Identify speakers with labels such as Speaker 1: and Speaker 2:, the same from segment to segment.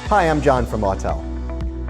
Speaker 1: Hi, I'm John from Autel.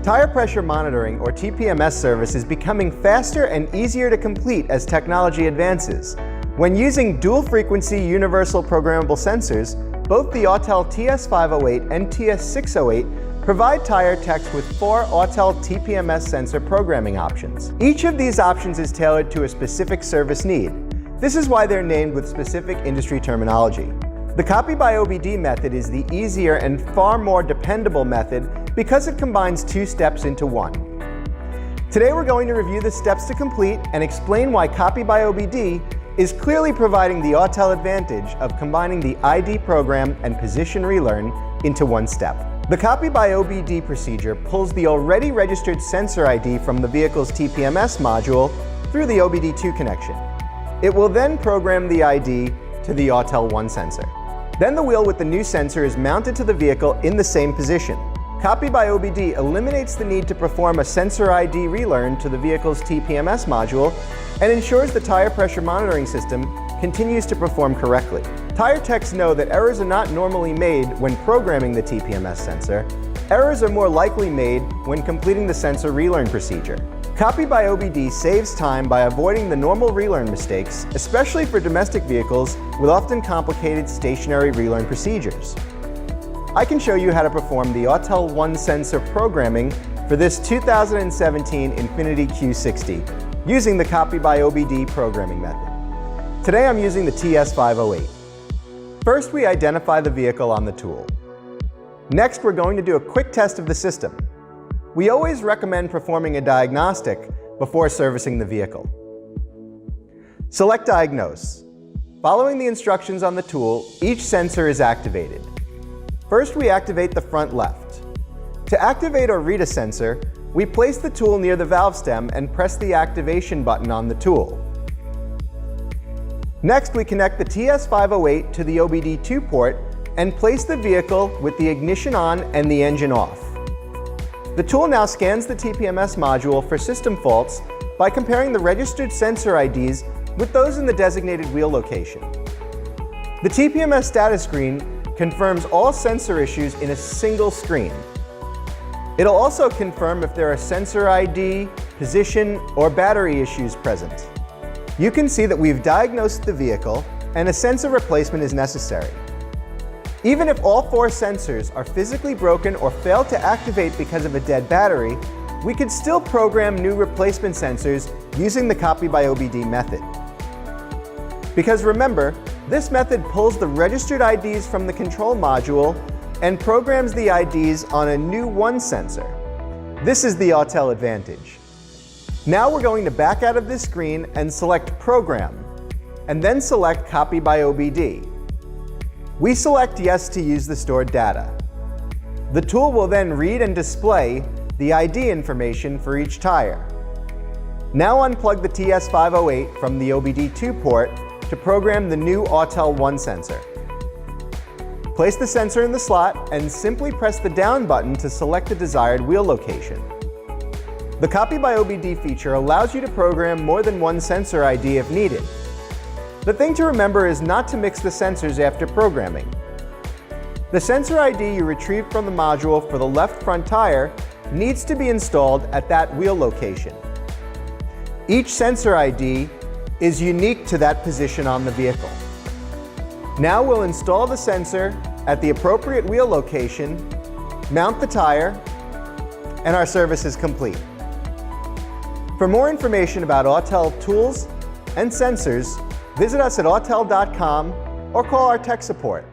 Speaker 1: Tire pressure monitoring, or TPMS service, is becoming faster and easier to complete as technology advances. When using dual-frequency universal programmable sensors, both the Autel TS508 and TS608 provide tire techs with 4 Autel TPMS sensor programming options. Each of these options is tailored to a specific service need. This is why they're named with specific industry terminology. The copy by OBD method is the easier and far more dependable method because it combines 2 steps into one. Today we're going to review the steps to complete and explain why copy by OBD is clearly providing the Autel advantage of combining the ID program and position relearn into one step. The copy by OBD procedure pulls the already registered sensor ID from the vehicle's TPMS module through the OBD-2 connection. It will then program the ID to the Autel 1 sensor. Then the wheel with the new sensor is mounted to the vehicle in the same position. Copy by OBD eliminates the need to perform a sensor ID relearn to the vehicle's TPMS module and ensures the tire pressure monitoring system continues to perform correctly. Tire techs know that errors are not normally made when programming the TPMS sensor. Errors are more likely made when completing the sensor relearn procedure. Copy by OBD saves time by avoiding the normal relearn mistakes, especially for domestic vehicles with often complicated stationary relearn procedures. I can show you how to perform the Autel 1 sensor programming for this 2017 Infiniti Q60 using the copy by OBD programming method. Today I'm using the TS508. First, we identify the vehicle on the tool. Next, we're going to do a quick test of the system. We always recommend performing a diagnostic before servicing the vehicle. Select Diagnose. Following the instructions on the tool, each sensor is activated. First, we activate the front left. To activate or read a sensor, we place the tool near the valve stem and press the activation button on the tool. Next, we connect the TS508 to the OBD-2 port and place the vehicle with the ignition on and the engine off. The tool now scans the TPMS module for system faults by comparing the registered sensor IDs with those in the designated wheel location. The TPMS status screen confirms all sensor issues in a single screen. It'll also confirm if there are sensor ID, position, or battery issues present. You can see that we've diagnosed the vehicle and a sensor replacement is necessary. Even if all 4 sensors are physically broken or fail to activate because of a dead battery, we could still program new replacement sensors using the copy by OBD method. Because remember, this method pulls the registered IDs from the control module and programs the IDs on a new 1 sensor. This is the Autel advantage. Now we're going to back out of this screen and select Program, and then select Copy by OBD. We select Yes to use the stored data. The tool will then read and display the ID information for each tire. Now unplug the TS508 from the OBD-2 port to program the new Autel 1 sensor. Place the sensor in the slot and simply press the down button to select the desired wheel location. The Copy by OBD feature allows you to program more than 1 sensor ID if needed. The thing to remember is not to mix the sensors after programming. The sensor ID you retrieved from the module for the left front tire needs to be installed at that wheel location. Each sensor ID is unique to that position on the vehicle. Now we'll install the sensor at the appropriate wheel location, mount the tire, and our service is complete. For more information about Autel tools and sensors, visit us at autel.com or call our tech support